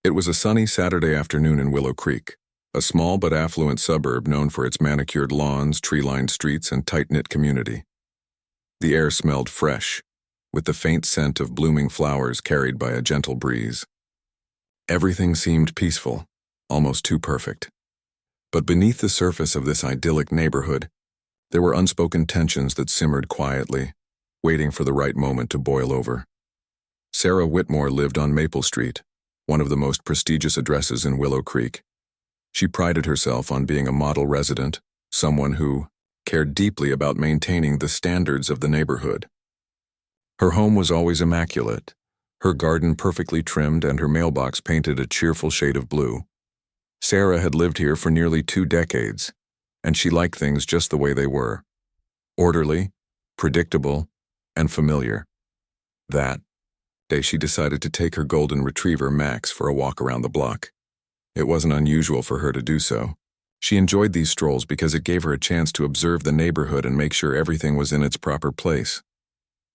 It was a sunny Saturday afternoon in Willow Creek, a small but affluent suburb known for its manicured lawns, tree-lined streets, and tight-knit community. The air smelled fresh, with the faint scent of blooming flowers carried by a gentle breeze. Everything seemed peaceful, almost too perfect. But beneath the surface of this idyllic neighborhood, there were unspoken tensions that simmered quietly, waiting for the right moment to boil over. Sarah Whitmore lived on Maple Street, one of the most prestigious addresses in Willow Creek. She prided herself on being a model resident, someone who cared deeply about maintaining the standards of the neighborhood. Her home was always immaculate, her garden perfectly trimmed and her mailbox painted a cheerful shade of blue. Sarah had lived here for nearly 2 decades, and she liked things just the way they were. Orderly, predictable, and familiar. That day she decided to take her golden retriever Max for a walk around the block. It wasn't unusual for her to do so. She enjoyed these strolls because it gave her a chance to observe the neighborhood and make sure everything was in its proper place.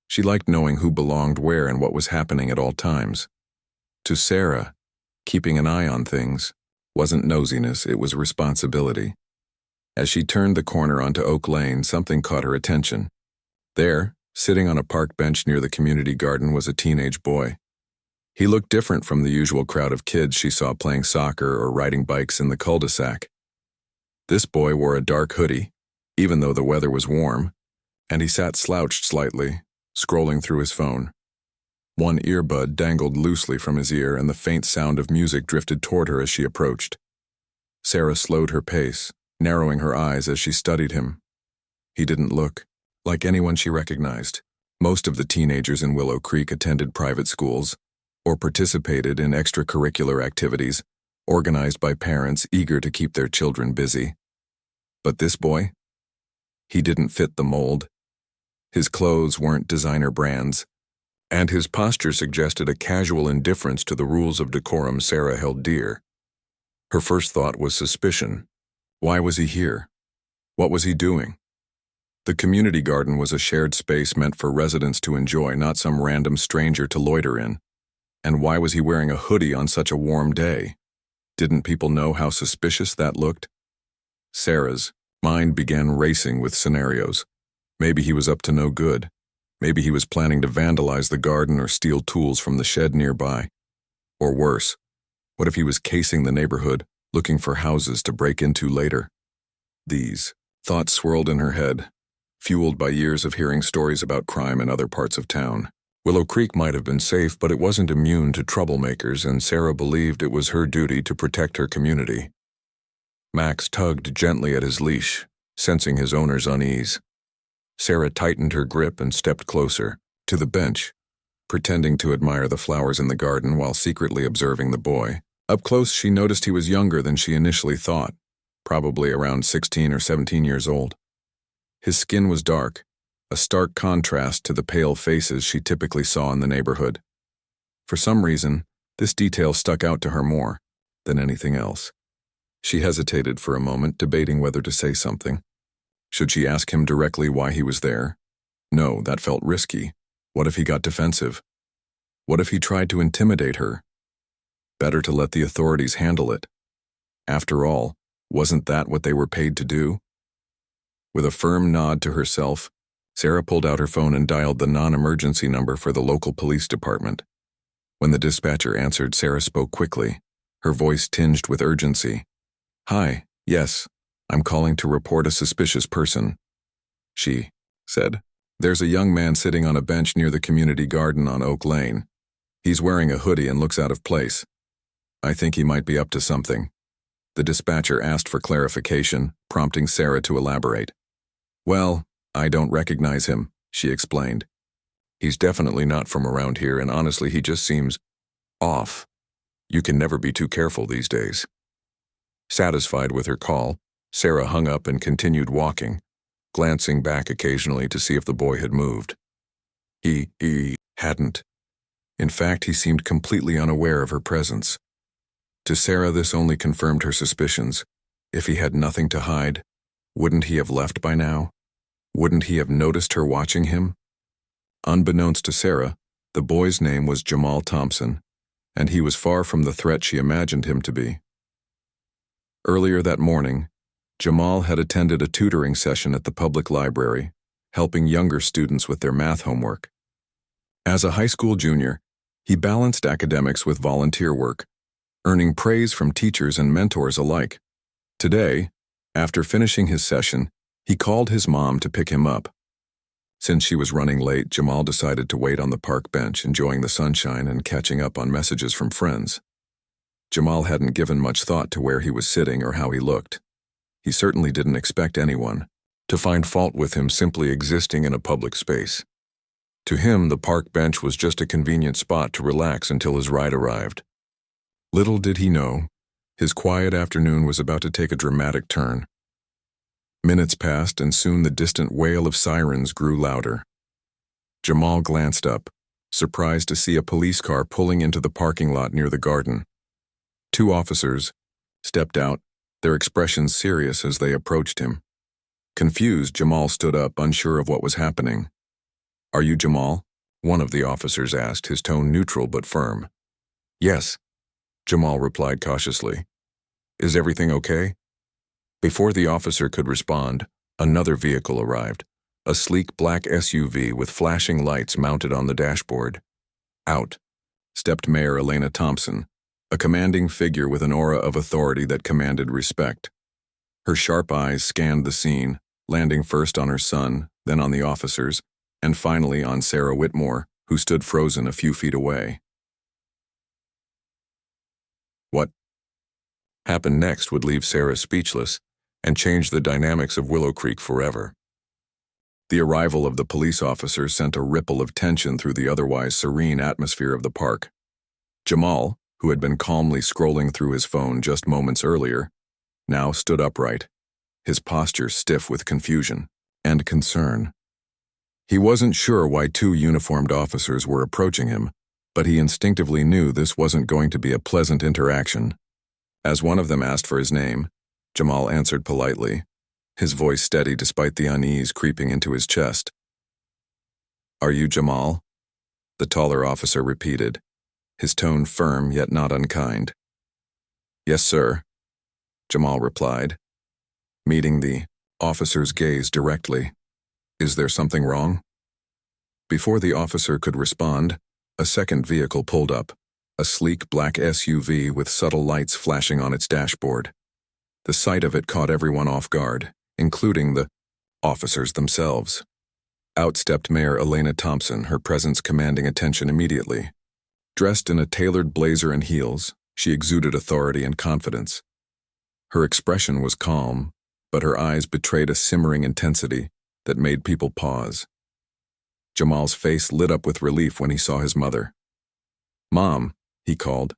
She liked knowing who belonged where and what was happening at all times. To Sarah, keeping an eye on things wasn't nosiness, it was responsibility. As she turned the corner onto Oak Lane, something caught her attention. There, sitting on a park bench near the community garden, was a teenage boy. He looked different from the usual crowd of kids she saw playing soccer or riding bikes in the cul-de-sac. This boy wore a dark hoodie, even though the weather was warm, and he sat slouched slightly, scrolling through his phone. One earbud dangled loosely from his ear, and the faint sound of music drifted toward her as she approached. Sarah slowed her pace, narrowing her eyes as she studied him. He didn't look like anyone she recognized. Most of the teenagers in Willow Creek attended private schools or participated in extracurricular activities organized by parents eager to keep their children busy. But this boy? He didn't fit the mold. His clothes weren't designer brands, and his posture suggested a casual indifference to the rules of decorum Sarah held dear. Her first thought was suspicion. Why was he here? What was he doing? The community garden was a shared space meant for residents to enjoy, not some random stranger to loiter in. And why was he wearing a hoodie on such a warm day? Didn't people know how suspicious that looked? Sarah's mind began racing with scenarios. Maybe he was up to no good. Maybe he was planning to vandalize the garden or steal tools from the shed nearby. Or worse, what if he was casing the neighborhood, looking for houses to break into later? These thoughts swirled in her head, fueled by years of hearing stories about crime in other parts of town. Willow Creek might have been safe, but it wasn't immune to troublemakers, and Sarah believed it was her duty to protect her community. Max tugged gently at his leash, sensing his owner's unease. Sarah tightened her grip and stepped closer, to the bench, pretending to admire the flowers in the garden while secretly observing the boy. Up close, she noticed he was younger than she initially thought, probably around 16 or 17 years old. His skin was dark, a stark contrast to the pale faces she typically saw in the neighborhood. For some reason, this detail stuck out to her more than anything else. She hesitated for a moment, debating whether to say something. Should she ask him directly why he was there? No, that felt risky. What if he got defensive? What if he tried to intimidate her? Better to let the authorities handle it. After all, wasn't that what they were paid to do? With a firm nod to herself, Sarah pulled out her phone and dialed the non-emergency number for the local police department. When the dispatcher answered, Sarah spoke quickly, her voice tinged with urgency. "Hi, yes, I'm calling to report a suspicious person," she said. "There's a young man sitting on a bench near the community garden on Oak Lane. He's wearing a hoodie and looks out of place. I think he might be up to something." The dispatcher asked for clarification, prompting Sarah to elaborate. "Well, I don't recognize him," she explained. "He's definitely not from around here, and honestly, he just seems off. You can never be too careful these days." Satisfied with her call, Sarah hung up and continued walking, glancing back occasionally to see if the boy had moved. He hadn't. In fact, he seemed completely unaware of her presence. To Sarah, this only confirmed her suspicions. If he had nothing to hide, wouldn't he have left by now? Wouldn't he have noticed her watching him? Unbeknownst to Sarah, the boy's name was Jamal Thompson, and he was far from the threat she imagined him to be. Earlier that morning, Jamal had attended a tutoring session at the public library, helping younger students with their math homework. As a high school junior, he balanced academics with volunteer work, earning praise from teachers and mentors alike. Today, after finishing his session, he called his mom to pick him up. Since she was running late, Jamal decided to wait on the park bench, enjoying the sunshine and catching up on messages from friends. Jamal hadn't given much thought to where he was sitting or how he looked. He certainly didn't expect anyone to find fault with him simply existing in a public space. To him, the park bench was just a convenient spot to relax until his ride arrived. Little did he know, his quiet afternoon was about to take a dramatic turn. Minutes passed, and soon the distant wail of sirens grew louder. Jamal glanced up, surprised to see a police car pulling into the parking lot near the garden. Two officers stepped out, their expressions serious as they approached him. Confused, Jamal stood up, unsure of what was happening. "Are you Jamal?" one of the officers asked, his tone neutral but firm. "Yes," Jamal replied cautiously. "Is everything okay?" Before the officer could respond, another vehicle arrived, a sleek black SUV with flashing lights mounted on the dashboard. Out stepped Mayor Elena Thompson, a commanding figure with an aura of authority that commanded respect. Her sharp eyes scanned the scene, landing first on her son, then on the officers, and finally on Sarah Whitmore, who stood frozen a few feet away. What happened next would leave Sarah speechless and change the dynamics of Willow Creek forever. The arrival of the police officers sent a ripple of tension through the otherwise serene atmosphere of the park. Jamal, who had been calmly scrolling through his phone just moments earlier, now stood upright, his posture stiff with confusion and concern. He wasn't sure why two uniformed officers were approaching him, but he instinctively knew this wasn't going to be a pleasant interaction. As one of them asked for his name, Jamal answered politely, his voice steady despite the unease creeping into his chest. "Are you Jamal?" the taller officer repeated, his tone firm yet not unkind. "Yes, sir," Jamal replied, meeting the officer's gaze directly. "Is there something wrong?" Before the officer could respond, a second vehicle pulled up, a sleek black SUV with subtle lights flashing on its dashboard. The sight of it caught everyone off guard, including the officers themselves. Out stepped Mayor Elena Thompson, her presence commanding attention immediately. Dressed in a tailored blazer and heels, she exuded authority and confidence. Her expression was calm, but her eyes betrayed a simmering intensity that made people pause. Jamal's face lit up with relief when he saw his mother. "Mom," he called,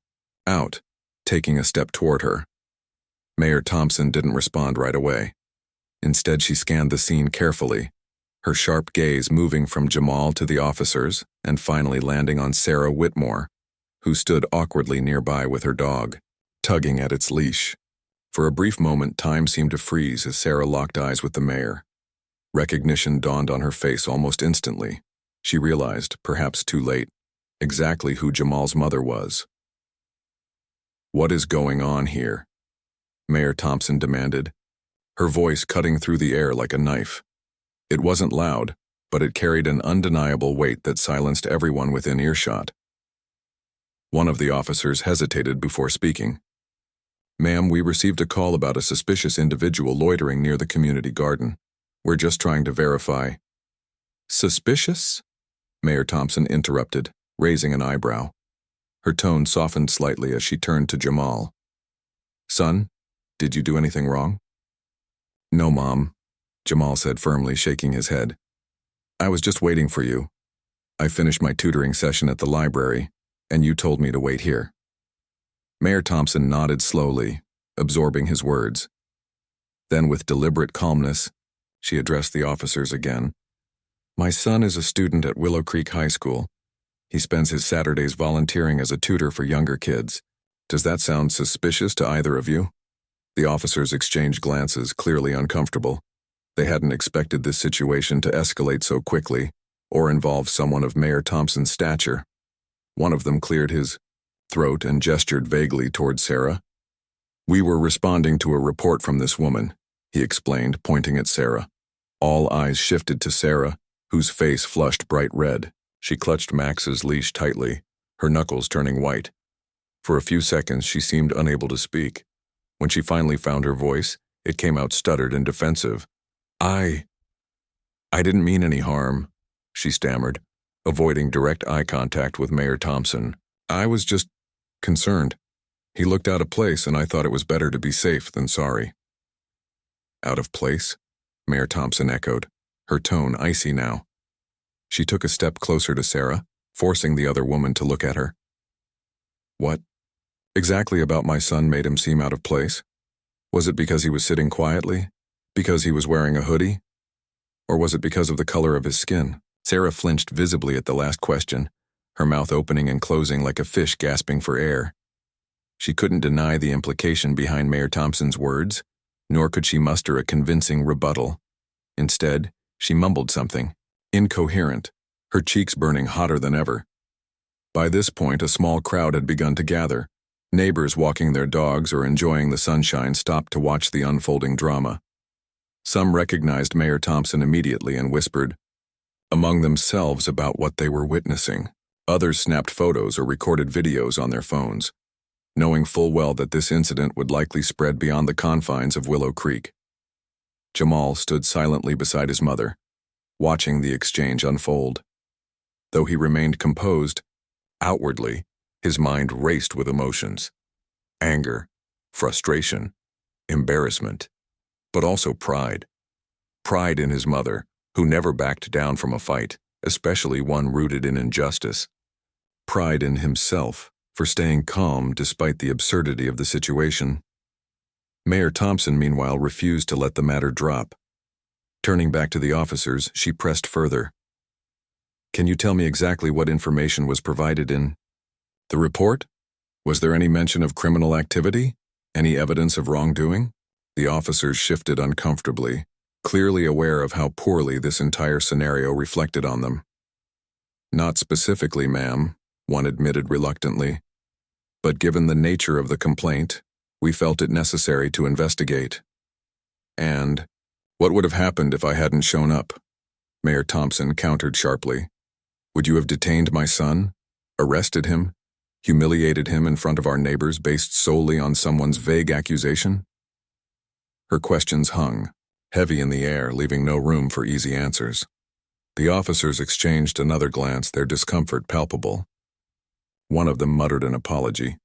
out, taking a step toward her. Mayor Thompson didn't respond right away. Instead, she scanned the scene carefully, her sharp gaze moving from Jamal to the officers and finally landing on Sarah Whitmore, who stood awkwardly nearby with her dog, tugging at its leash. For a brief moment, time seemed to freeze as Sarah locked eyes with the mayor. Recognition dawned on her face almost instantly. She realized, perhaps too late, exactly who Jamal's mother was. "What is going on here?" Mayor Thompson demanded, her voice cutting through the air like a knife. It wasn't loud, but it carried an undeniable weight that silenced everyone within earshot. One of the officers hesitated before speaking. "Ma'am, we received a call about a suspicious individual loitering near the community garden. We're just trying to verify." "Suspicious?" Mayor Thompson interrupted, raising an eyebrow. Her tone softened slightly as she turned to Jamal. "Son, did you do anything wrong?" "No, Mom," Jamal said firmly, shaking his head. "I was just waiting for you. I finished my tutoring session at the library, and you told me to wait here." Mayor Thompson nodded slowly, absorbing his words. Then, with deliberate calmness, she addressed the officers again. "My son is a student at Willow Creek High School. He spends his Saturdays volunteering as a tutor for younger kids. Does that sound suspicious to either of you?" The officers exchanged glances, clearly uncomfortable. They hadn't expected this situation to escalate so quickly, or involve someone of Mayor Thompson's stature. One of them cleared his throat and gestured vaguely toward Sarah. "We were responding to a report from this woman," he explained, pointing at Sarah. All eyes shifted to Sarah, whose face flushed bright red. She clutched Max's leash tightly, her knuckles turning white. For a few seconds, she seemed unable to speak. When she finally found her voice, it came out stuttered and defensive. I didn't mean any harm," she stammered, avoiding direct eye contact with Mayor Thompson. "I was just concerned. He looked out of place, and I thought it was better to be safe than sorry." "Out of place?" Mayor Thompson echoed, her tone icy now. She took a step closer to Sarah, forcing the other woman to look at her. "What exactly about my son made him seem out of place? Was it because he was sitting quietly? Because he was wearing a hoodie? Or was it because of the color of his skin?" Sarah flinched visibly at the last question, her mouth opening and closing like a fish gasping for air. She couldn't deny the implication behind Mayor Thompson's words, nor could she muster a convincing rebuttal. Instead, she mumbled something, incoherent, her cheeks burning hotter than ever. By this point, a small crowd had begun to gather. Neighbors walking their dogs or enjoying the sunshine stopped to watch the unfolding drama. Some recognized Mayor Thompson immediately and whispered among themselves about what they were witnessing. Others snapped photos or recorded videos on their phones, knowing full well that this incident would likely spread beyond the confines of Willow Creek. Jamal stood silently beside his mother, watching the exchange unfold. Though he remained composed, outwardly, his mind raced with emotions. Anger, frustration, embarrassment, but also pride. Pride in his mother, who never backed down from a fight, especially one rooted in injustice. Pride in himself for staying calm despite the absurdity of the situation. Mayor Thompson, meanwhile, refused to let the matter drop. Turning back to the officers, she pressed further. "Can you tell me exactly what information was provided in the report? Was there any mention of criminal activity? Any evidence of wrongdoing?" The officers shifted uncomfortably, clearly aware of how poorly this entire scenario reflected on them. "Not specifically, ma'am," one admitted reluctantly. "But given the nature of the complaint, we felt it necessary to investigate." "And what would have happened if I hadn't shown up?" Mayor Thompson countered sharply. "Would you have detained my son, arrested him, humiliated him in front of our neighbors based solely on someone's vague accusation?" Her questions hung, heavy in the air, leaving no room for easy answers. The officers exchanged another glance, their discomfort palpable. One of them muttered an apology,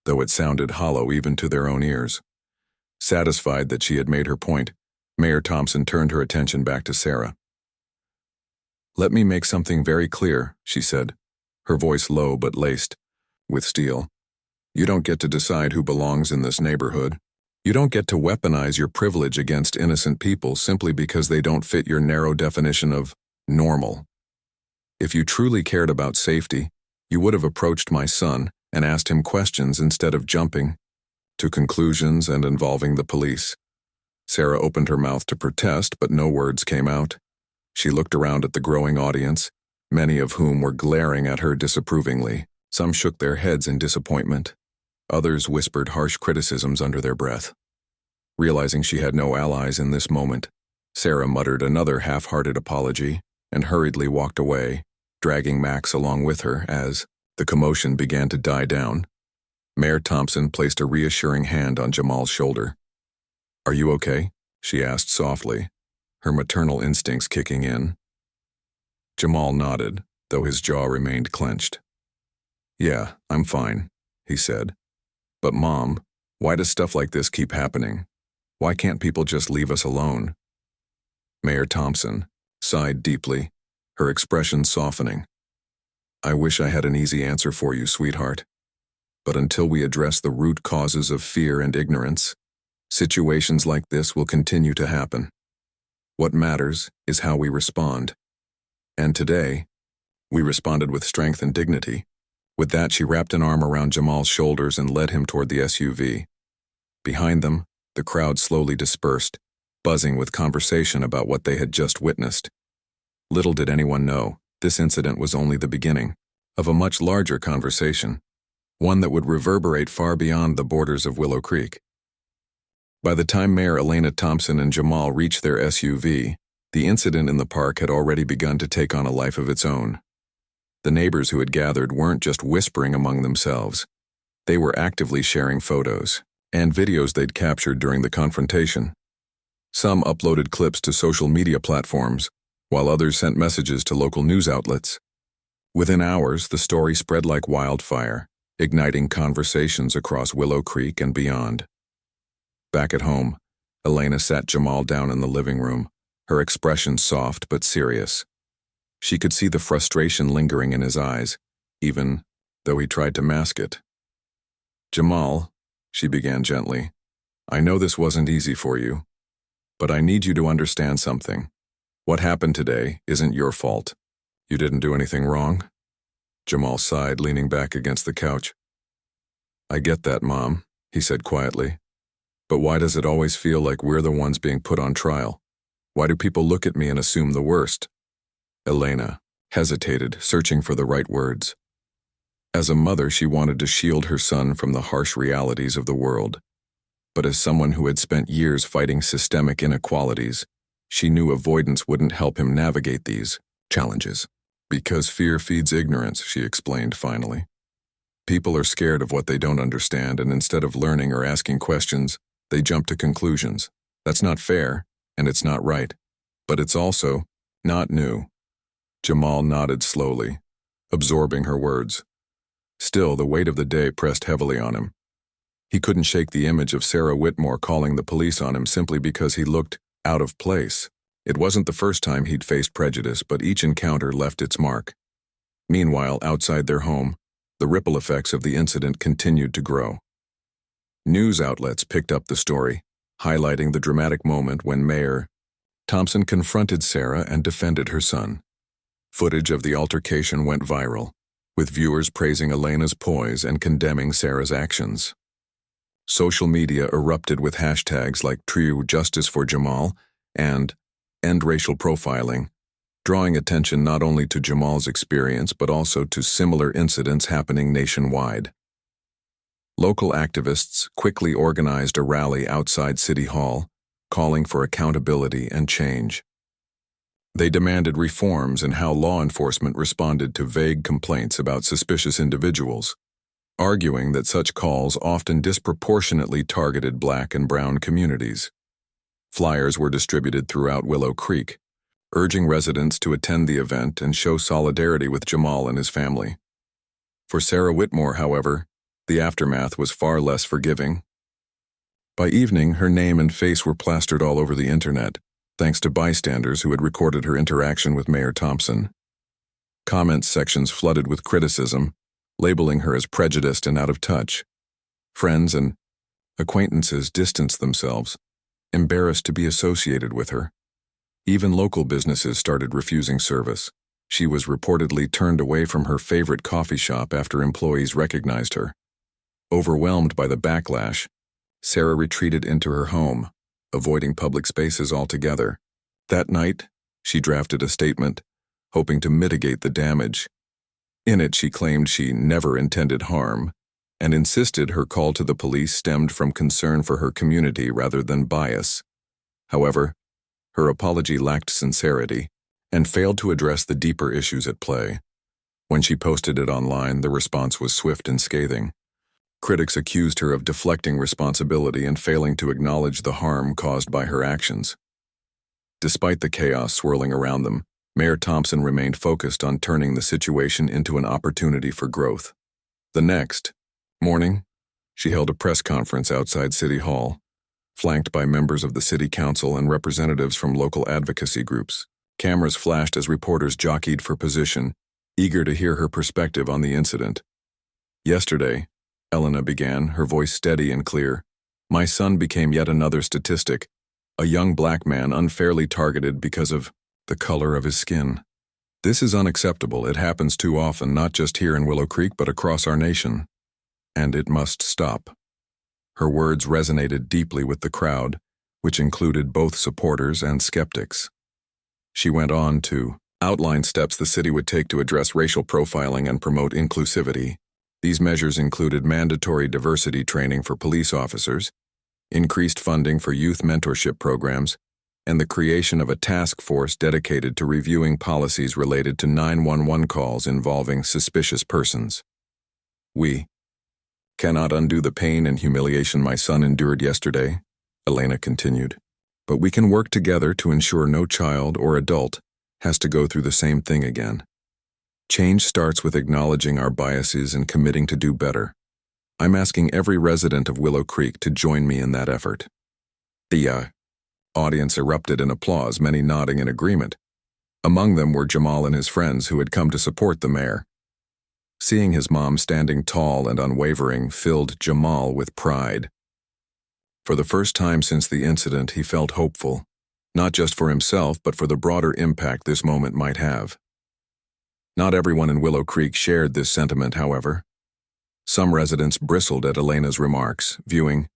though it sounded hollow even to their own ears. Satisfied that she had made her point, Mayor Thompson turned her attention back to Sarah. "Let me make something very clear," she said, her voice low but laced with steel. "You don't get to decide who belongs in this neighborhood. You don't get to weaponize your privilege against innocent people simply because they don't fit your narrow definition of normal. If you truly cared about safety, you would have approached my son and asked him questions instead of jumping to conclusions and involving the police." Sarah opened her mouth to protest, but no words came out. She looked around at the growing audience, many of whom were glaring at her disapprovingly. Some shook their heads in disappointment. Others whispered harsh criticisms under their breath. Realizing she had no allies in this moment, Sarah muttered another half-hearted apology and hurriedly walked away, dragging Max along with her as the commotion began to die down. Mayor Thompson placed a reassuring hand on Jamal's shoulder. "Are you okay?" she asked softly, her maternal instincts kicking in. Jamal nodded, though his jaw remained clenched. "Yeah, I'm fine," he said. "But Mom, why does stuff like this keep happening? Why can't people just leave us alone?" Mayor Thompson sighed deeply, her expression softening. "I wish I had an easy answer for you, sweetheart. But until we address the root causes of fear and ignorance, situations like this will continue to happen. What matters is how we respond. And today, we responded with strength and dignity." With that, she wrapped an arm around Jamal's shoulders and led him toward the SUV. Behind them, the crowd slowly dispersed, buzzing with conversation about what they had just witnessed. Little did anyone know, this incident was only the beginning of a much larger conversation. one that would reverberate far beyond the borders of Willow Creek. By the time Mayor Elena Thompson and Jamal reached their SUV, the incident in the park had already begun to take on a life of its own. The neighbors who had gathered weren't just whispering among themselves. They were actively sharing photos and videos they'd captured during the confrontation. Some uploaded clips to social media platforms, while others sent messages to local news outlets. Within hours, the story spread like wildfire, igniting conversations across Willow Creek and beyond. Back at home, Elena sat Jamal down in the living room, her expression soft but serious. She could see the frustration lingering in his eyes, even though he tried to mask it. "Jamal," she began gently, "I know this wasn't easy for you, but I need you to understand something. What happened today isn't your fault. You didn't do anything wrong." Jamal sighed, leaning back against the couch. "I get that, Mom," he said quietly. "But why does it always feel like we're the ones being put on trial? Why do people look at me and assume the worst?" Elena hesitated, searching for the right words. As a mother, she wanted to shield her son from the harsh realities of the world. But as someone who had spent years fighting systemic inequalities, she knew avoidance wouldn't help him navigate these challenges. "Because fear feeds ignorance," she explained finally. "People are scared of what they don't understand, and instead of learning or asking questions, they jump to conclusions. That's not fair, and it's not right. But it's also not new." Jamal nodded slowly, absorbing her words. Still, the weight of the day pressed heavily on him. He couldn't shake the image of Sarah Whitmore calling the police on him simply because he looked out of place. It wasn't the first time he'd faced prejudice, but each encounter left its mark. Meanwhile, outside their home, the ripple effects of the incident continued to grow. News outlets picked up the story, highlighting the dramatic moment when Mayor Thompson confronted Sarah and defended her son. Footage of the altercation went viral, with viewers praising Elena's poise and condemning Sarah's actions. Social media erupted with hashtags like True Justice for Jamal and End Racial Profiling, drawing attention not only to Jamal's experience but also to similar incidents happening nationwide. Local activists quickly organized a rally outside City Hall, calling for accountability and change. They demanded reforms in how law enforcement responded to vague complaints about suspicious individuals, arguing that such calls often disproportionately targeted Black and brown communities. Flyers were distributed throughout Willow Creek, urging residents to attend the event and show solidarity with Jamal and his family. For Sarah Whitmore, however, the aftermath was far less forgiving. By evening, her name and face were plastered all over the internet, thanks to bystanders who had recorded her interaction with Mayor Thompson. Comment sections flooded with criticism, labeling her as prejudiced and out of touch. Friends and acquaintances distanced themselves, embarrassed to be associated with her. Even local businesses started refusing service. She was reportedly turned away from her favorite coffee shop after employees recognized her. Overwhelmed by the backlash, Sarah retreated into her home, avoiding public spaces altogether. That night, she drafted a statement, hoping to mitigate the damage. In it, she claimed she never intended harm, and insisted her call to the police stemmed from concern for her community rather than bias. However, her apology lacked sincerity and failed to address the deeper issues at play. When she posted it online, the response was swift and scathing. Critics accused her of deflecting responsibility and failing to acknowledge the harm caused by her actions. Despite the chaos swirling around them, Mayor Thompson remained focused on turning the situation into an opportunity for growth. The next morning, she held a press conference outside City Hall, flanked by members of the City Council and representatives from local advocacy groups. Cameras flashed as reporters jockeyed for position, eager to hear her perspective on the incident. "Yesterday," Elena began, her voice steady and clear, "my son became yet another statistic, a young Black man unfairly targeted because of the color of his skin. This is unacceptable. It happens too often, not just here in Willow Creek, but across our nation. And it must stop." Her words resonated deeply with the crowd, which included both supporters and skeptics. She went on to outline steps the city would take to address racial profiling and promote inclusivity. These measures included mandatory diversity training for police officers, increased funding for youth mentorship programs, and the creation of a task force dedicated to reviewing policies related to 911 calls involving suspicious persons. We cannot undo the pain and humiliation my son endured yesterday, Elena continued, but we can work together to ensure no child or adult has to go through the same thing again. Change starts with acknowledging our biases and committing to do better. I'm asking every resident of Willow Creek to join me in that effort. The audience erupted in applause, many nodding in agreement. Among them were Jamal and his friends who had come to support the mayor. Seeing his mom standing tall and unwavering filled Jamal with pride. For the first time since the incident, he felt hopeful, not just for himself but for the broader impact this moment might have. Not everyone in Willow Creek shared this sentiment, however. Some residents bristled at Elena's remarks, viewing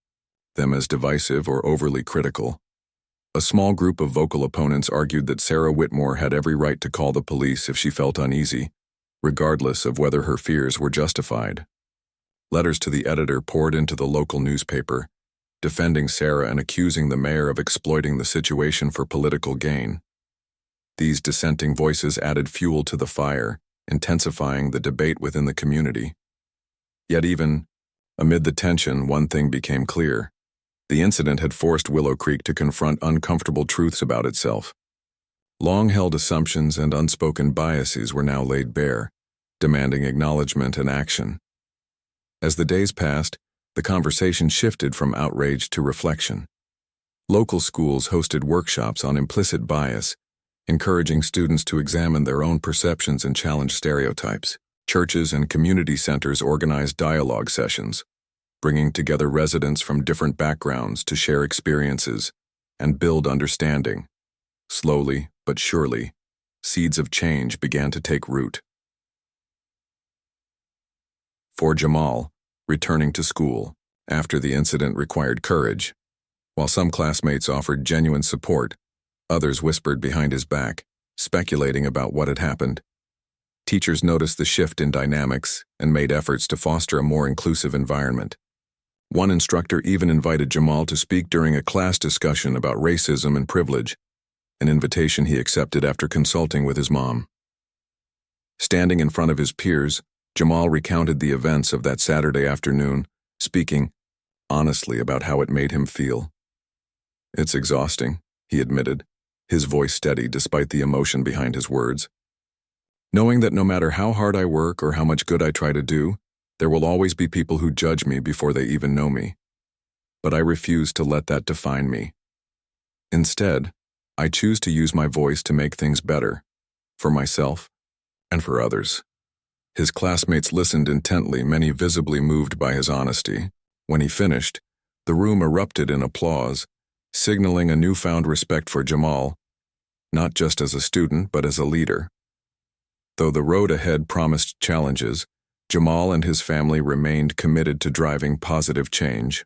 them as divisive or overly critical. A small group of vocal opponents argued that Sarah Whitmore had every right to call the police if she felt uneasy, regardless of whether her fears were justified. Letters to the editor poured into the local newspaper, defending Sarah and accusing the mayor of exploiting the situation for political gain. These dissenting voices added fuel to the fire, intensifying the debate within the community. Yet even amid the tension, one thing became clear. The incident had forced Willow Creek to confront uncomfortable truths about itself. Long-held assumptions and unspoken biases were now laid bare, demanding acknowledgement and action. As the days passed, the conversation shifted from outrage to reflection. Local schools hosted workshops on implicit bias, encouraging students to examine their own perceptions and challenge stereotypes. Churches and community centers organized dialogue sessions, bringing together residents from different backgrounds to share experiences and build understanding. Slowly but surely, seeds of change began to take root. For Jamal, returning to school after the incident required courage. While some classmates offered genuine support, others whispered behind his back, speculating about what had happened. Teachers noticed the shift in dynamics and made efforts to foster a more inclusive environment. One instructor even invited Jamal to speak during a class discussion about racism and privilege, an invitation he accepted after consulting with his mom. Standing in front of his peers, Jamal recounted the events of that Saturday afternoon, speaking honestly about how it made him feel. "It's exhausting," he admitted, his voice steady despite the emotion behind his words. "Knowing that no matter how hard I work or how much good I try to do, there will always be people who judge me before they even know me. But I refuse to let that define me. Instead, I choose to use my voice to make things better, for myself and for others." His classmates listened intently, many visibly moved by his honesty. When he finished, the room erupted in applause, signaling a newfound respect for Jamal, not just as a student but as a leader. Though the road ahead promised challenges, Jamal and his family remained committed to driving positive change.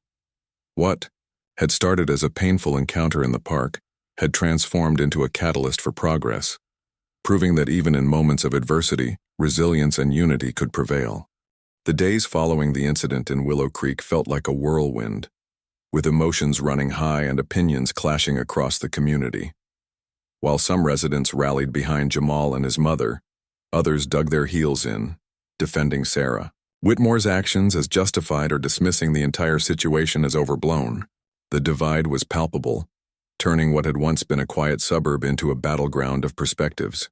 What had started as a painful encounter in the park had transformed into a catalyst for progress, proving that even in moments of adversity, resilience and unity could prevail. The days following the incident in Willow Creek felt like a whirlwind, with emotions running high and opinions clashing across the community. While some residents rallied behind Jamal and his mother, others dug their heels in, defending Sarah Whitmore's actions as justified or dismissing the entire situation as overblown. The divide was palpable, turning what had once been a quiet suburb into a battleground of perspectives.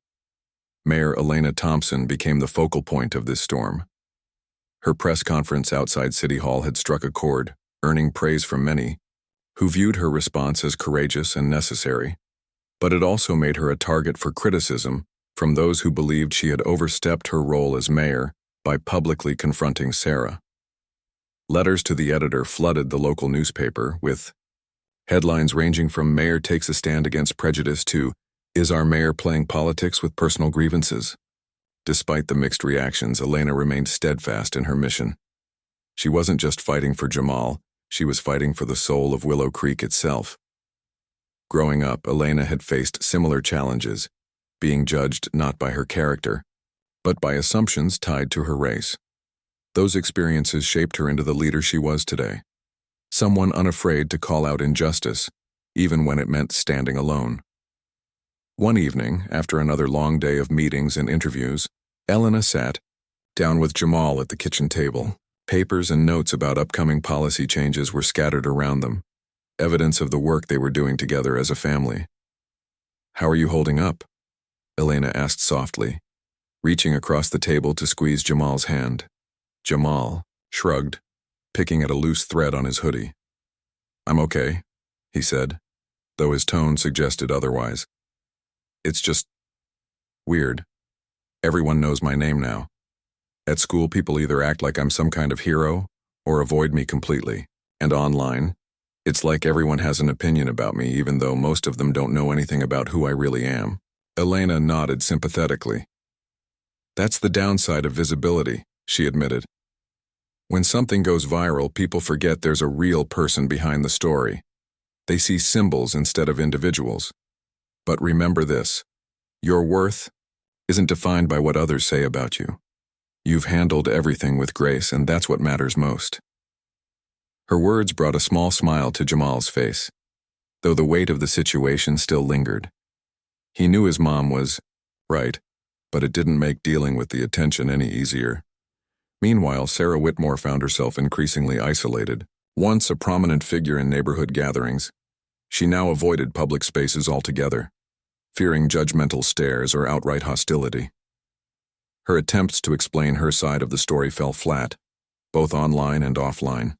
Mayor Elena Thompson became the focal point of this storm. Her press conference outside City Hall had struck a chord, earning praise from many, who viewed her response as courageous and necessary. But it also made her a target for criticism from those who believed she had overstepped her role as mayor by publicly confronting Sarah. Letters to the editor flooded the local newspaper with headlines ranging from "Mayor takes a stand against prejudice" to "Is our mayor playing politics with personal grievances?" Despite the mixed reactions, Elena remained steadfast in her mission. She wasn't just fighting for Jamal, she was fighting for the soul of Willow Creek itself. Growing up, Elena had faced similar challenges, being judged not by her character, but by assumptions tied to her race. Those experiences shaped her into the leader she was today. Someone unafraid to call out injustice, even when it meant standing alone. One evening, after another long day of meetings and interviews, Elena sat down with Jamal at the kitchen table. Papers and notes about upcoming policy changes were scattered around them, evidence of the work they were doing together as a family. "How are you holding up?" Elena asked softly, reaching across the table to squeeze Jamal's hand. Jamal shrugged, picking at a loose thread on his hoodie. "I'm okay," he said, though his tone suggested otherwise. "It's just weird. Everyone knows my name now. At school, people either act like I'm some kind of hero or avoid me completely. And online, it's like everyone has an opinion about me, even though most of them don't know anything about who I really am." Elena nodded sympathetically. "That's the downside of visibility," she admitted. "When something goes viral, people forget there's a real person behind the story. They see symbols instead of individuals. But remember this: your worth isn't defined by what others say about you. You've handled everything with grace, and that's what matters most." Her words brought a small smile to Jamal's face, though the weight of the situation still lingered. He knew his mom was right, but it didn't make dealing with the attention any easier. Meanwhile, Sarah Whitmore found herself increasingly isolated. Once a prominent figure in neighborhood gatherings, she now avoided public spaces altogether, fearing judgmental stares or outright hostility. Her attempts to explain her side of the story fell flat, both online and offline.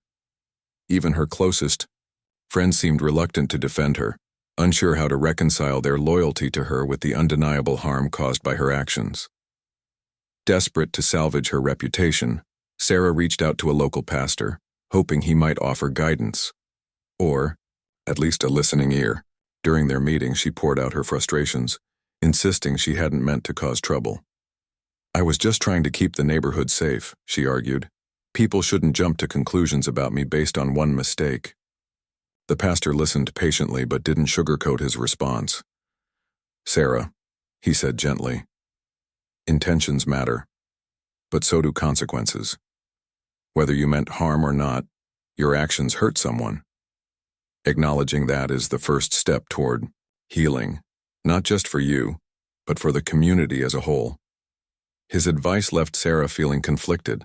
Even her closest friends seemed reluctant to defend her, unsure how to reconcile their loyalty to her with the undeniable harm caused by her actions. Desperate to salvage her reputation, Sarah reached out to a local pastor, hoping he might offer guidance, or at least a listening ear. During their meeting, she poured out her frustrations, insisting she hadn't meant to cause trouble. "I was just trying to keep the neighborhood safe," she argued. "People shouldn't jump to conclusions about me based on one mistake." The pastor listened patiently but didn't sugarcoat his response. "Sarah," he said gently, "intentions matter, but so do consequences. Whether you meant harm or not, your actions hurt someone. Acknowledging that is the first step toward healing, not just for you, but for the community as a whole." His advice left Sarah feeling conflicted.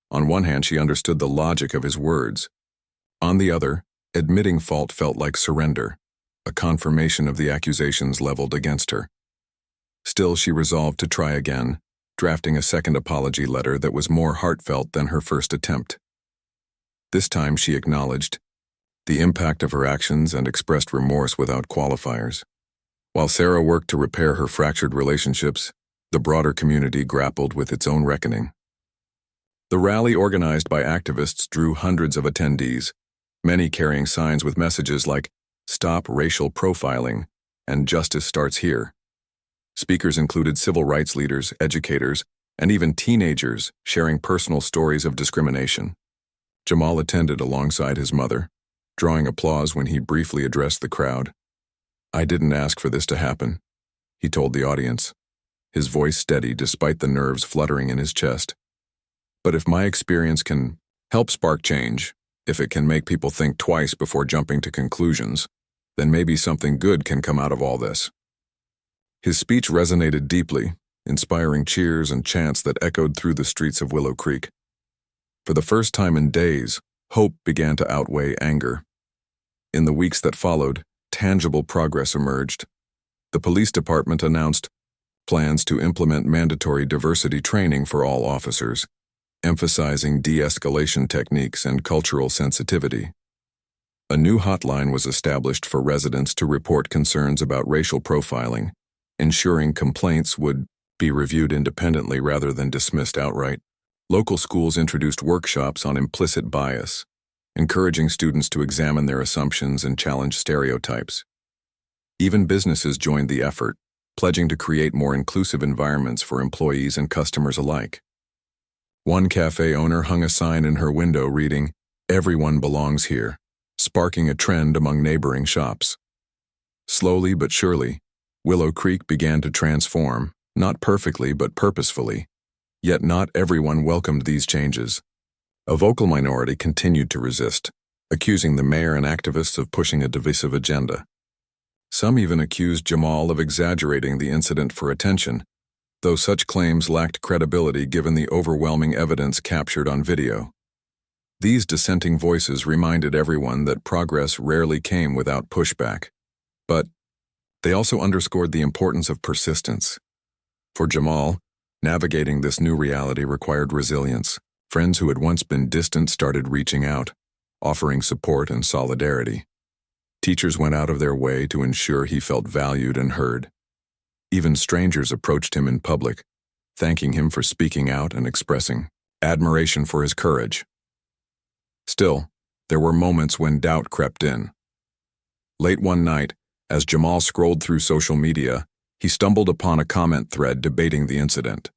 On one hand, she understood the logic of his words. On the other, admitting fault felt like surrender, a confirmation of the accusations leveled against her. Still, she resolved to try again, drafting a second apology letter that was more heartfelt than her first attempt. This time, she acknowledged the impact of her actions and expressed remorse without qualifiers. While Sarah worked to repair her fractured relationships, the broader community grappled with its own reckoning. The rally, organized by activists, drew hundreds of attendees, many carrying signs with messages like "Stop Racial Profiling" and "Justice Starts Here." Speakers included civil rights leaders, educators, and even teenagers sharing personal stories of discrimination. Jamal attended alongside his mother, drawing applause when he briefly addressed the crowd. "I didn't ask for this to happen," he told the audience, his voice steady despite the nerves fluttering in his chest. "But if my experience can help spark change, if it can make people think twice before jumping to conclusions, then maybe something good can come out of all this." His speech resonated deeply, inspiring cheers and chants that echoed through the streets of Willow Creek. For the first time in days, hope began to outweigh anger. In the weeks that followed, tangible progress emerged. The police department announced plans to implement mandatory diversity training for all officers, emphasizing de-escalation techniques and cultural sensitivity. A new hotline was established for residents to report concerns about racial profiling, ensuring complaints would be reviewed independently rather than dismissed outright. Local schools introduced workshops on implicit bias, encouraging students to examine their assumptions and challenge stereotypes. Even businesses joined the effort, pledging to create more inclusive environments for employees and customers alike. One cafe owner hung a sign in her window reading, "Everyone belongs here," sparking a trend among neighboring shops. Slowly but surely, Willow Creek began to transform, not perfectly but purposefully. Yet not everyone welcomed these changes. A vocal minority continued to resist, accusing the mayor and activists of pushing a divisive agenda. Some even accused Jamal of exaggerating the incident for attention, though such claims lacked credibility given the overwhelming evidence captured on video. These dissenting voices reminded everyone that progress rarely came without pushback. But they also underscored the importance of persistence. For Jamal, navigating this new reality required resilience. Friends who had once been distant started reaching out, offering support and solidarity. Teachers went out of their way to ensure he felt valued and heard. Even strangers approached him in public, thanking him for speaking out and expressing admiration for his courage. Still, there were moments when doubt crept in. Late one night, as Jamal scrolled through social media, he stumbled upon a comment thread debating the incident.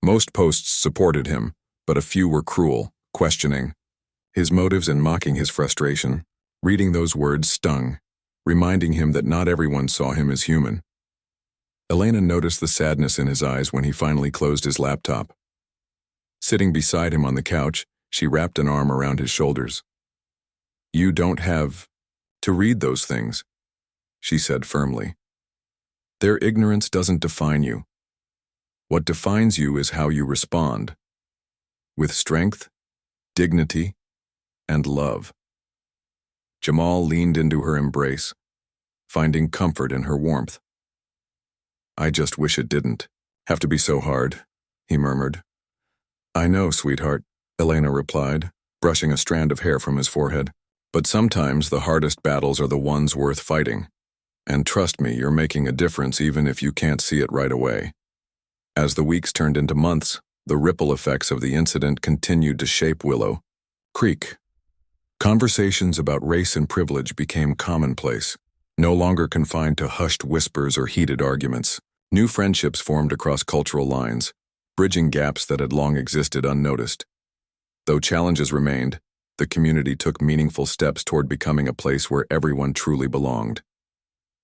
Most posts supported him, but a few were cruel, questioning his motives and mocking his frustration. Reading those words stung, reminding him that not everyone saw him as human. Elena noticed the sadness in his eyes when he finally closed his laptop. Sitting beside him on the couch, she wrapped an arm around his shoulders. "You don't have to read those things," she said firmly. "Their ignorance doesn't define you. What defines you is how you respond. With strength, dignity, and love." Jamal leaned into her embrace, finding comfort in her warmth. "I just wish it didn't have to be so hard," he murmured. "I know, sweetheart," Elena replied, brushing a strand of hair from his forehead. "But sometimes the hardest battles are the ones worth fighting. And trust me, you're making a difference even if you can't see it right away." As the weeks turned into months, the ripple effects of the incident continued to shape Willow Creek. Conversations about race and privilege became commonplace, no longer confined to hushed whispers or heated arguments. New friendships formed across cultural lines, bridging gaps that had long existed unnoticed. Though challenges remained, the community took meaningful steps toward becoming a place where everyone truly belonged.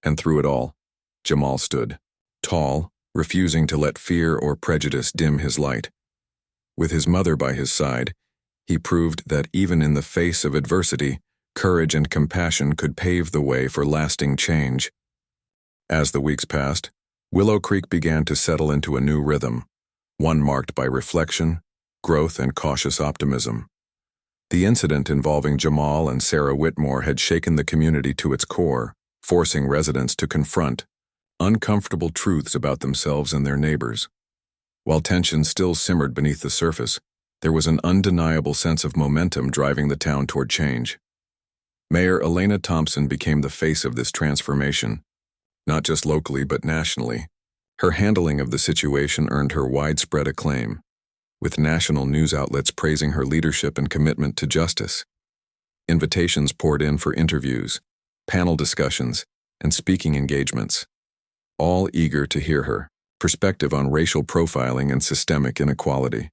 And through it all, Jamal stood, tall, refusing to let fear or prejudice dim his light. With his mother by his side, he proved that even in the face of adversity, courage and compassion could pave the way for lasting change. As the weeks passed, Willow Creek began to settle into a new rhythm, one marked by reflection, growth, and cautious optimism. The incident involving Jamal and Sarah Whitmore had shaken the community to its core, forcing residents to confront uncomfortable truths about themselves and their neighbors. While tension still simmered beneath the surface, there was an undeniable sense of momentum driving the town toward change. Mayor Elena Thompson became the face of this transformation, not just locally but nationally. Her handling of the situation earned her widespread acclaim, with national news outlets praising her leadership and commitment to justice. Invitations poured in for interviews, panel discussions, and speaking engagements, all eager to hear her perspective on racial profiling and systemic inequality.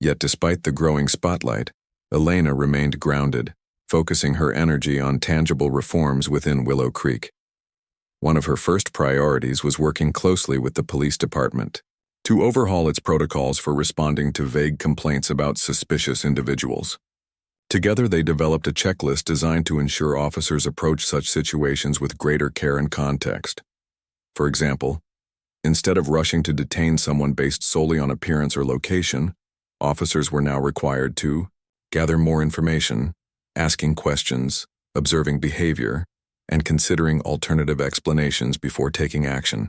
Yet despite the growing spotlight, Elena remained grounded, focusing her energy on tangible reforms within Willow Creek. One of her first priorities was working closely with the police department to overhaul its protocols for responding to vague complaints about suspicious individuals. Together, they developed a checklist designed to ensure officers approach such situations with greater care and context. For example, instead of rushing to detain someone based solely on appearance or location, officers were now required to gather more information, asking questions, observing behavior, and considering alternative explanations before taking action.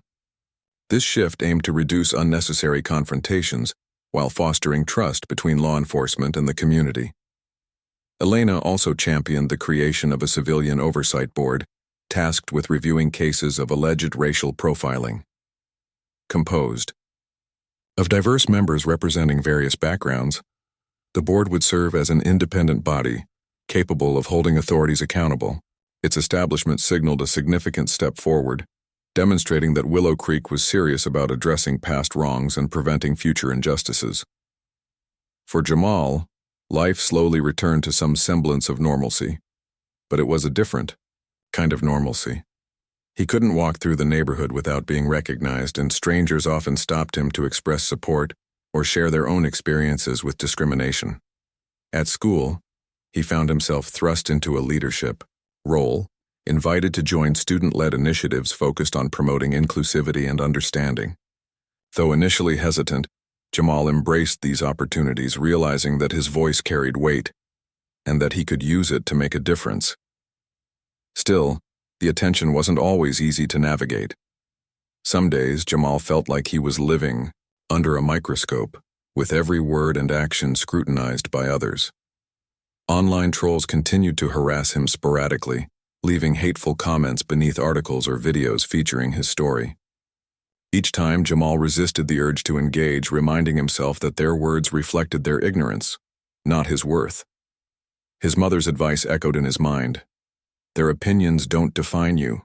This shift aimed to reduce unnecessary confrontations while fostering trust between law enforcement and the community. Elena also championed the creation of a civilian oversight board tasked with reviewing cases of alleged racial profiling. Composed of diverse members representing various backgrounds, the board would serve as an independent body, capable of holding authorities accountable. Its establishment signaled a significant step forward, demonstrating that Willow Creek was serious about addressing past wrongs and preventing future injustices. For Jamal, life slowly returned to some semblance of normalcy, but it was a different kind of normalcy. He couldn't walk through the neighborhood without being recognized, and strangers often stopped him to express support or share their own experiences with discrimination. At school, he found himself thrust into a leadership role, invited to join student-led initiatives focused on promoting inclusivity and understanding. Though initially hesitant, Jamal embraced these opportunities, realizing that his voice carried weight and that he could use it to make a difference. Still, the attention wasn't always easy to navigate. Some days, Jamal felt like he was living under a microscope, with every word and action scrutinized by others. Online trolls continued to harass him sporadically, leaving hateful comments beneath articles or videos featuring his story. Each time, Jamal resisted the urge to engage, reminding himself that their words reflected their ignorance, not his worth. His mother's advice echoed in his mind. Their opinions don't define you.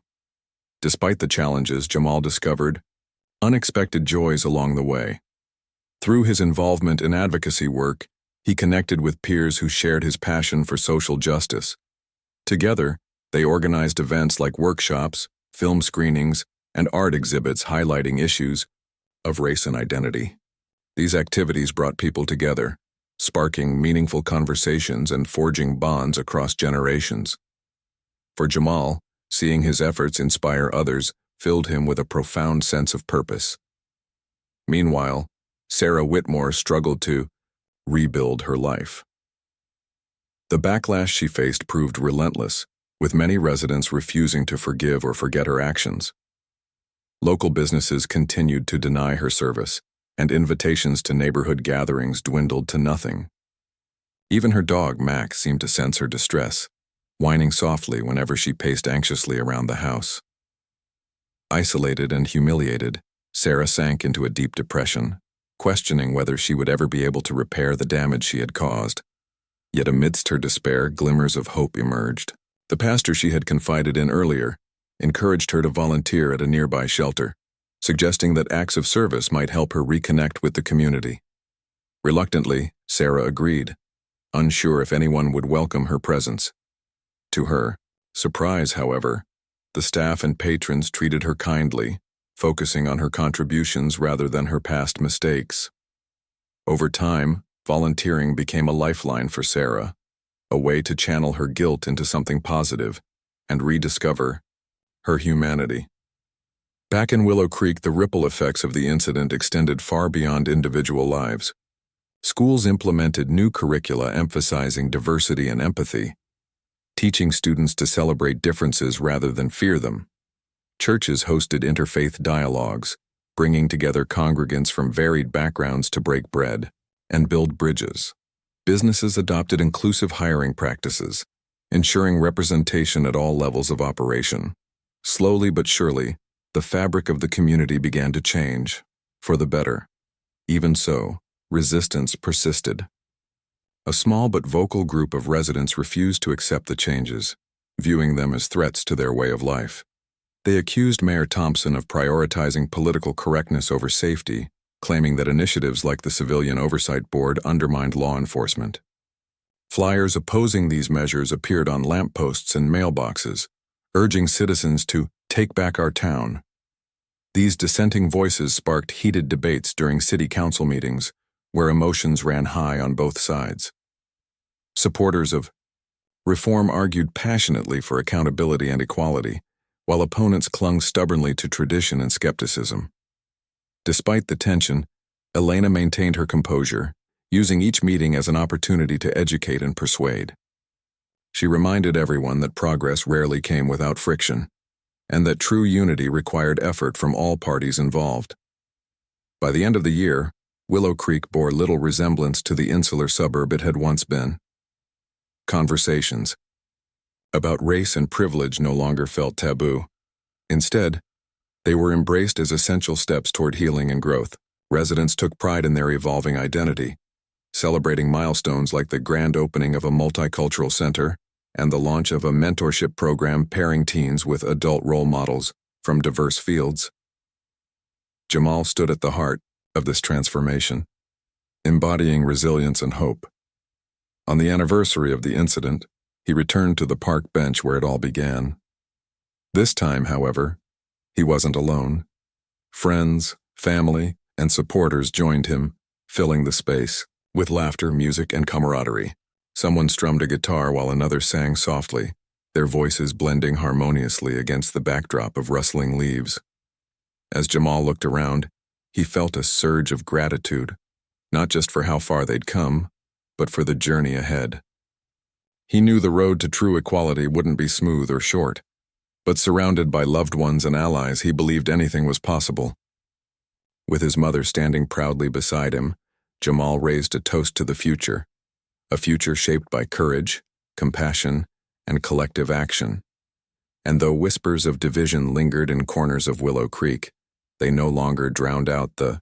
Despite the challenges, Jamal discovered unexpected joys along the way. Through his involvement in advocacy work, he connected with peers who shared his passion for social justice. Together, they organized events like workshops, film screenings, and art exhibits highlighting issues of race and identity. These activities brought people together, sparking meaningful conversations and forging bonds across generations. For Jamal, seeing his efforts inspire others filled him with a profound sense of purpose. Meanwhile, Sarah Whitmore struggled to rebuild her life. The backlash she faced proved relentless, with many residents refusing to forgive or forget her actions. Local businesses continued to deny her service, and invitations to neighborhood gatherings dwindled to nothing. Even her dog, Max, seemed to sense her distress, whining softly whenever she paced anxiously around the house. Isolated and humiliated, Sarah sank into a deep depression, questioning whether she would ever be able to repair the damage she had caused. Yet amidst her despair, glimmers of hope emerged. The pastor she had confided in earlier encouraged her to volunteer at a nearby shelter, suggesting that acts of service might help her reconnect with the community. Reluctantly, Sarah agreed, unsure if anyone would welcome her presence. To her surprise, however, the staff and patrons treated her kindly, focusing on her contributions rather than her past mistakes. Over time, volunteering became a lifeline for Sarah, a way to channel her guilt into something positive and rediscover her humanity. Back in Willow Creek, the ripple effects of the incident extended far beyond individual lives. Schools implemented new curricula emphasizing diversity and empathy, teaching students to celebrate differences rather than fear them. Churches hosted interfaith dialogues, bringing together congregants from varied backgrounds to break bread and build bridges. Businesses adopted inclusive hiring practices, ensuring representation at all levels of operation. Slowly but surely, the fabric of the community began to change, for the better. Even so, resistance persisted. A small but vocal group of residents refused to accept the changes, viewing them as threats to their way of life. They accused Mayor Thompson of prioritizing political correctness over safety, claiming that initiatives like the Civilian Oversight Board undermined law enforcement. Flyers opposing these measures appeared on lampposts and mailboxes, urging citizens to take back our town. These dissenting voices sparked heated debates during city council meetings, where emotions ran high on both sides. Supporters of reform argued passionately for accountability and equality, while opponents clung stubbornly to tradition and skepticism. Despite the tension, Elena maintained her composure, using each meeting as an opportunity to educate and persuade. She reminded everyone that progress rarely came without friction, and that true unity required effort from all parties involved. By the end of the year, Willow Creek bore little resemblance to the insular suburb it had once been. Conversations about race and privilege no longer felt taboo. Instead, they were embraced as essential steps toward healing and growth. Residents took pride in their evolving identity, celebrating milestones like the grand opening of a multicultural center and the launch of a mentorship program pairing teens with adult role models from diverse fields. Jamal stood at the heart of this transformation, embodying resilience and hope. On the anniversary of the incident, he returned to the park bench where it all began. This time, however, he wasn't alone. Friends, family, and supporters joined him, filling the space with laughter, music, and camaraderie. Someone strummed a guitar while another sang softly, their voices blending harmoniously against the backdrop of rustling leaves. As Jamal looked around, he felt a surge of gratitude, not just for how far they'd come, but for the journey ahead. He knew the road to true equality wouldn't be smooth or short, but surrounded by loved ones and allies, he believed anything was possible. With his mother standing proudly beside him, Jamal raised a toast to the future, a future shaped by courage, compassion, and collective action. And though whispers of division lingered in corners of Willow Creek, they no longer drowned out the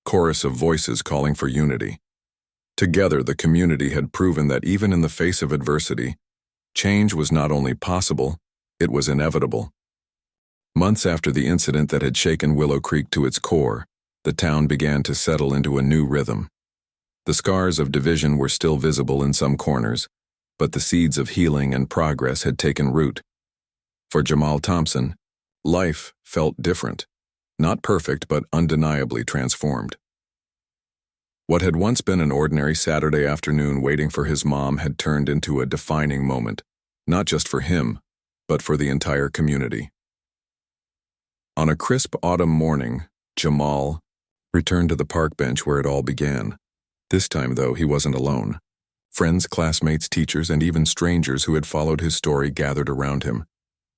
chorus of voices calling for unity. Together, the community had proven that even in the face of adversity, change was not only possible, it was inevitable. Months after the incident that had shaken Willow Creek to its core, the town began to settle into a new rhythm. The scars of division were still visible in some corners, but the seeds of healing and progress had taken root. For Jamal Thompson, life felt different. Not perfect, but undeniably transformed. What had once been an ordinary Saturday afternoon waiting for his mom had turned into a defining moment, not just for him, but for the entire community. On a crisp autumn morning, Jamal returned to the park bench where it all began. This time, though, he wasn't alone. Friends, classmates, teachers, and even strangers who had followed his story gathered around him,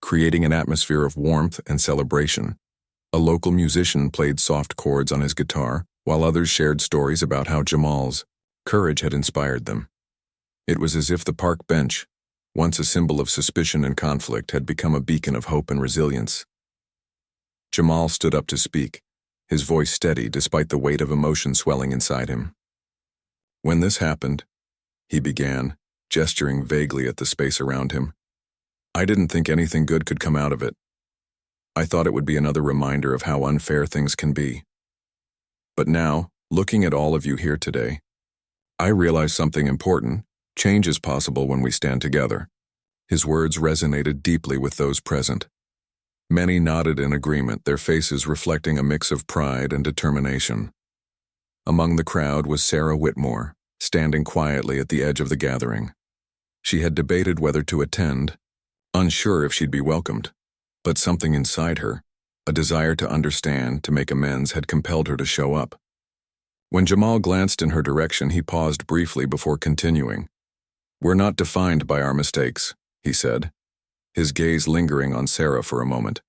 creating an atmosphere of warmth and celebration. A local musician played soft chords on his guitar, while others shared stories about how Jamal's courage had inspired them. It was as if the park bench, once a symbol of suspicion and conflict, had become a beacon of hope and resilience. Jamal stood up to speak, his voice steady despite the weight of emotion swelling inside him. When this happened, he began, gesturing vaguely at the space around him. I didn't think anything good could come out of it. I thought it would be another reminder of how unfair things can be. But now, looking at all of you here today, I realize something important. Change is possible when we stand together. His words resonated deeply with those present. Many nodded in agreement, their faces reflecting a mix of pride and determination. Among the crowd was Sarah Whitmore, standing quietly at the edge of the gathering. She had debated whether to attend, unsure if she'd be welcomed. But something inside her, a desire to understand, to make amends, had compelled her to show up. When Jamal glanced in her direction, he paused briefly before continuing. We're not defined by our mistakes, he said, his gaze lingering on Sarah for a moment.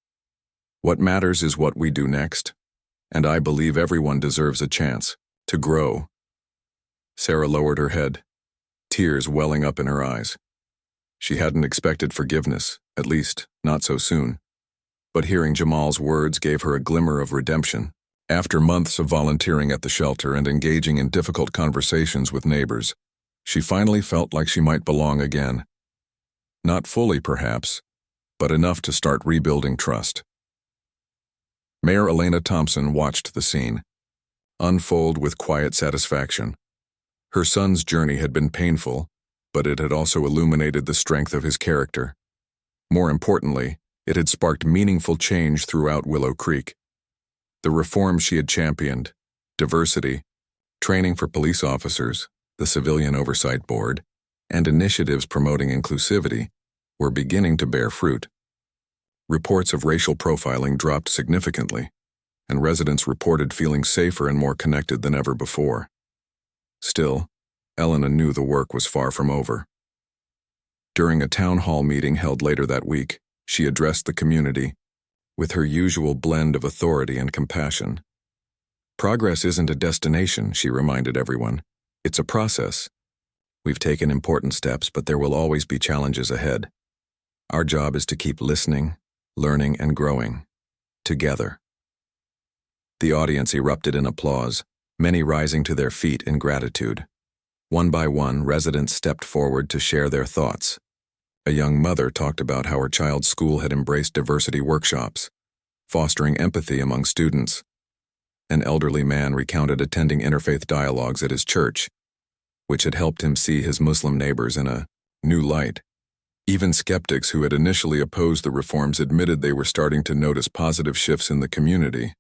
What matters is what we do next, and I believe everyone deserves a chance to grow. Sarah lowered her head, tears welling up in her eyes. She hadn't expected forgiveness, at least not so soon. But hearing Jamal's words gave her a glimmer of redemption. After months of volunteering at the shelter and engaging in difficult conversations with neighbors, she finally felt like she might belong again. Not fully, perhaps, but enough to start rebuilding trust. Mayor Elena Thompson watched the scene unfold with quiet satisfaction. Her son's journey had been painful, but it had also illuminated the strength of his character. More importantly, it had sparked meaningful change throughout Willow Creek. The reforms she had championed, diversity, training for police officers, the Civilian Oversight Board, and initiatives promoting inclusivity, were beginning to bear fruit. Reports of racial profiling dropped significantly, and residents reported feeling safer and more connected than ever before. Still, Elena knew the work was far from over. During a town hall meeting held later that week, she addressed the community with her usual blend of authority and compassion. Progress isn't a destination, she reminded everyone. It's a process. We've taken important steps, but there will always be challenges ahead. Our job is to keep listening, learning, and growing, together. The audience erupted in applause, many rising to their feet in gratitude. One by one, residents stepped forward to share their thoughts. A young mother talked about how her child's school had embraced diversity workshops, fostering empathy among students. An elderly man recounted attending interfaith dialogues at his church, which had helped him see his Muslim neighbors in a new light. Even skeptics who had initially opposed the reforms admitted they were starting to notice positive shifts in the community.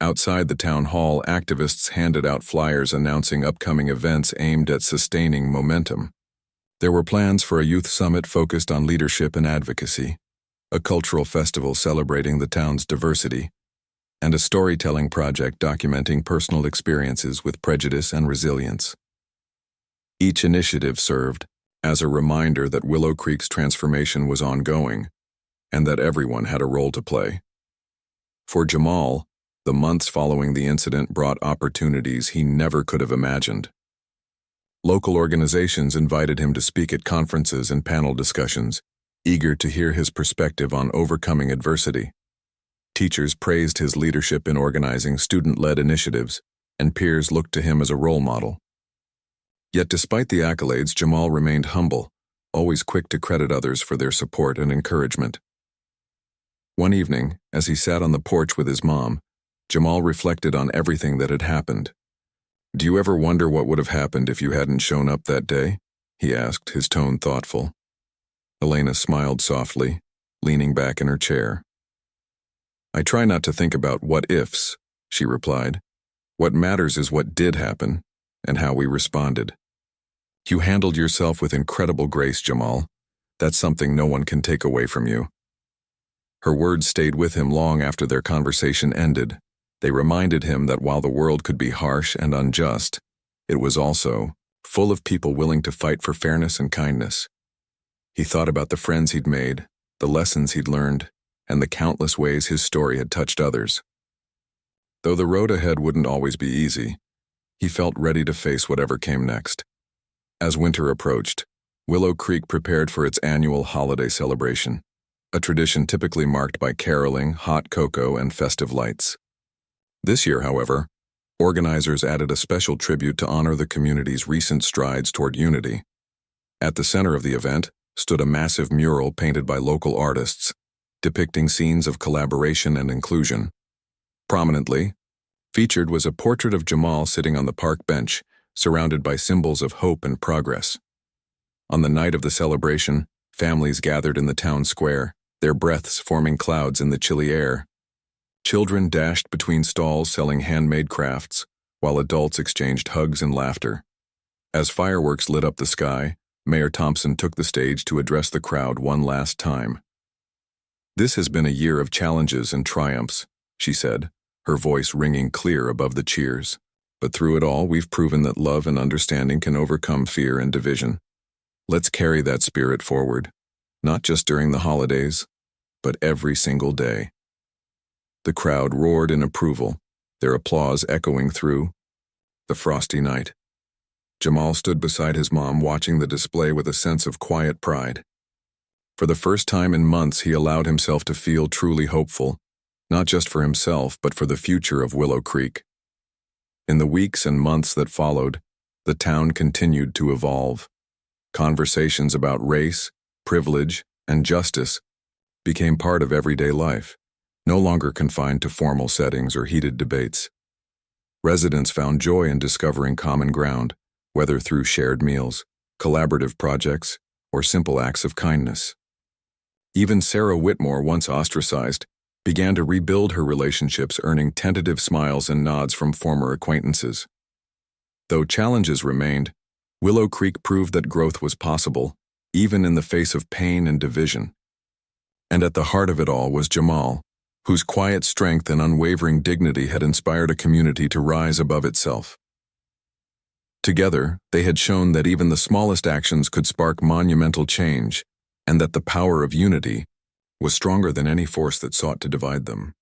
Outside the town hall, activists handed out flyers announcing upcoming events aimed at sustaining momentum. There were plans for a youth summit focused on leadership and advocacy, a cultural festival celebrating the town's diversity, and a storytelling project documenting personal experiences with prejudice and resilience. Each initiative served as a reminder that Willow Creek's transformation was ongoing and that everyone had a role to play. For Jamal, the months following the incident brought opportunities he never could have imagined. Local organizations invited him to speak at conferences and panel discussions, eager to hear his perspective on overcoming adversity. Teachers praised his leadership in organizing student-led initiatives, and peers looked to him as a role model. Yet despite the accolades, Jamal remained humble, always quick to credit others for their support and encouragement. One evening, as he sat on the porch with his mom, Jamal reflected on everything that had happened. "Do you ever wonder what would have happened if you hadn't shown up that day?" he asked, his tone thoughtful. Elena smiled softly, leaning back in her chair. "I try not to think about what-ifs," she replied. "What matters is what did happen, and how we responded. You handled yourself with incredible grace, Jamal. That's something no one can take away from you." Her words stayed with him long after their conversation ended. They reminded him that while the world could be harsh and unjust, it was also full of people willing to fight for fairness and kindness. He thought about the friends he'd made, the lessons he'd learned, and the countless ways his story had touched others. Though the road ahead wouldn't always be easy, he felt ready to face whatever came next. As winter approached, Willow Creek prepared for its annual holiday celebration, a tradition typically marked by caroling, hot cocoa, and festive lights. This year, however, organizers added a special tribute to honor the community's recent strides toward unity. At the center of the event stood a massive mural painted by local artists, depicting scenes of collaboration and inclusion. Prominently featured was a portrait of Jamal sitting on the park bench, surrounded by symbols of hope and progress. On the night of the celebration, families gathered in the town square, their breaths forming clouds in the chilly air. Children dashed between stalls selling handmade crafts, while adults exchanged hugs and laughter. As fireworks lit up the sky, Mayor Thompson took the stage to address the crowd one last time. "This has been a year of challenges and triumphs," she said, her voice ringing clear above the cheers. "But through it all, we've proven that love and understanding can overcome fear and division. Let's carry that spirit forward, not just during the holidays, but every single day." The crowd roared in approval, their applause echoing through the frosty night. Jamal stood beside his mom, watching the display with a sense of quiet pride. For the first time in months, he allowed himself to feel truly hopeful, not just for himself, but for the future of Willow Creek. In the weeks and months that followed, the town continued to evolve. Conversations about race, privilege, and justice became part of everyday life, no longer confined to formal settings or heated debates. Residents found joy in discovering common ground, whether through shared meals, collaborative projects, or simple acts of kindness. Even Sarah Whitmore, once ostracized, began to rebuild her relationships, earning tentative smiles and nods from former acquaintances. Though challenges remained, Willow Creek proved that growth was possible, even in the face of pain and division. And at the heart of it all was Jamal, whose quiet strength and unwavering dignity had inspired a community to rise above itself. Together, they had shown that even the smallest actions could spark monumental change, and that the power of unity was stronger than any force that sought to divide them.